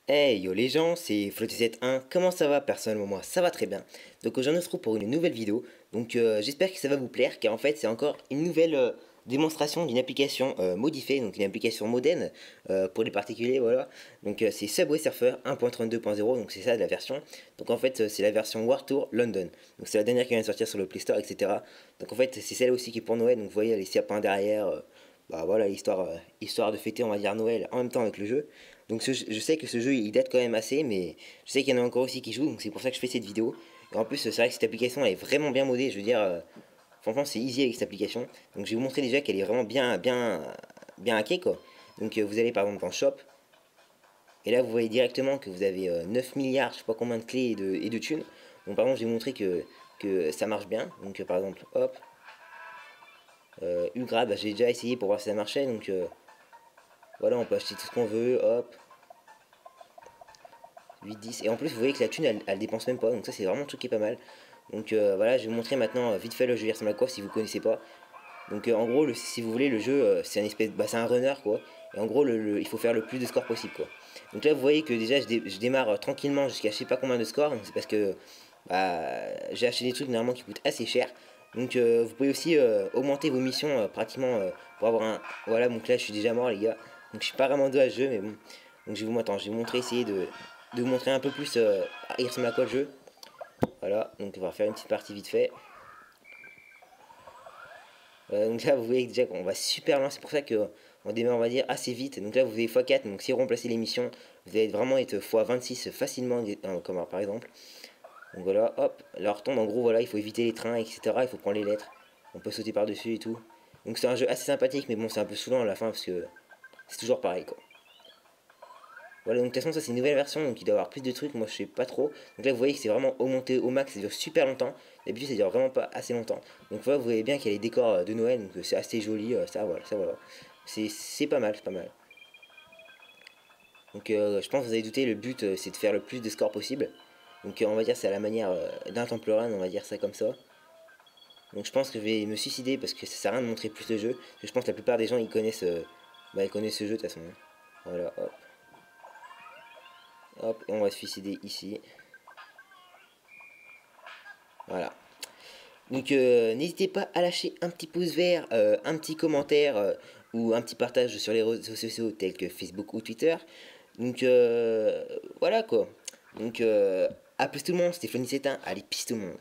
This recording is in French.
Hey yo les gens, c'est Flotti71, comment ça va? Personnellement moi ça va très bien. Donc aujourd'hui on se retrouve pour une nouvelle vidéo. Donc j'espère que ça va vous plaire car en fait c'est encore une nouvelle démonstration d'une application modifiée, donc une application moderne pour les particuliers, voilà. Donc c'est Subway Surfer 1.32.0, donc c'est ça la version. Donc en fait c'est la version War Tour London. Donc c'est la dernière qui vient de sortir sur le Play Store, etc. Donc en fait c'est celle aussi qui est pour Noël, donc vous voyez les sapins derrière. Bah voilà, histoire de fêter, on va dire, Noël en même temps avec le jeu. Donc je sais que ce jeu il date quand même assez, mais je sais qu'il y en a encore aussi qui jouent, donc c'est pour ça que je fais cette vidéo. Et en plus, c'est vrai que cette application elle est vraiment bien modée, je veux dire, franchement c'est easy avec cette application. Donc je vais vous montrer déjà qu'elle est vraiment bien hackée quoi. Donc vous allez par exemple dans Shop, et là vous voyez directement que vous avez 9 milliards, je sais pas combien de clés et de thunes. Donc par exemple, je vais vous montrer que ça marche bien. Donc par exemple, hop, Ugrad, bah, j'ai déjà essayé pour voir si ça marchait, donc voilà, on peut acheter tout ce qu'on veut, hop, 8 10 et en plus vous voyez que la thune elle dépense même pas, donc ça c'est vraiment un truc qui est pas mal. Donc voilà, je vais vous montrer maintenant vite fait le jeu, il ressemble à quoi si vous connaissez pas. Donc en gros, si vous voulez, le jeu c'est un espèce, bah, c'est un runner quoi, et en gros il faut faire le plus de scores possible quoi. Donc là vous voyez que déjà je démarre tranquillement jusqu'à je sais pas combien de scores, donc c'est parce que bah, j'ai acheté des trucs normalement qui coûtent assez cher. Donc vous pouvez aussi augmenter vos missions pratiquement pour avoir un... Voilà, donc là je suis déjà mort les gars. Donc je suis pas vraiment doué à ce jeu, mais bon. Donc je vais vous montrer, essayer de vous montrer un peu plus il ressemble à quoi le jeu. Voilà, donc on va faire une petite partie vite fait. Donc là vous voyez déjà qu'on va super loin, c'est pour ça que on démarre on va dire assez vite. Donc là vous avez x4, donc si vous remplacez les missions, vous allez vraiment être x26 facilement, comme par exemple. Donc voilà, hop, là on retombe, en gros voilà, il faut éviter les trains, etc. Il faut prendre les lettres. On peut sauter par-dessus et tout. Donc c'est un jeu assez sympathique, mais bon, c'est un peu saoulant à la fin parce que c'est toujours pareil quoi. Voilà, donc de toute façon, ça c'est une nouvelle version, donc il doit y avoir plus de trucs, moi je sais pas trop. Donc là, vous voyez que c'est vraiment augmenté au max, ça dure super longtemps. D'habitude, ça dure vraiment pas assez longtemps. Donc voilà, vous voyez bien qu'il y a les décors de Noël, donc c'est assez joli, ça voilà. C'est pas mal, c'est pas mal. Donc je pense que vous avez douté, le but c'est de faire le plus de scores possible. Donc on va dire c'est à la manière d'un Temple Run, on va dire ça comme ça. Donc je pense que je vais me suicider parce que ça sert à rien de montrer plus de jeux. Parce que je pense que la plupart des gens ils connaissent, bah, ils connaissent ce jeu de toute façon. Voilà, hop, hop, et on va se suicider ici. Voilà. Donc n'hésitez pas à lâcher un petit pouce vert, un petit commentaire ou un petit partage sur les réseaux sociaux tels que Facebook ou Twitter. Donc voilà quoi. Donc à plus tout le monde, c'était Flony 71. Allez, peace tout le monde.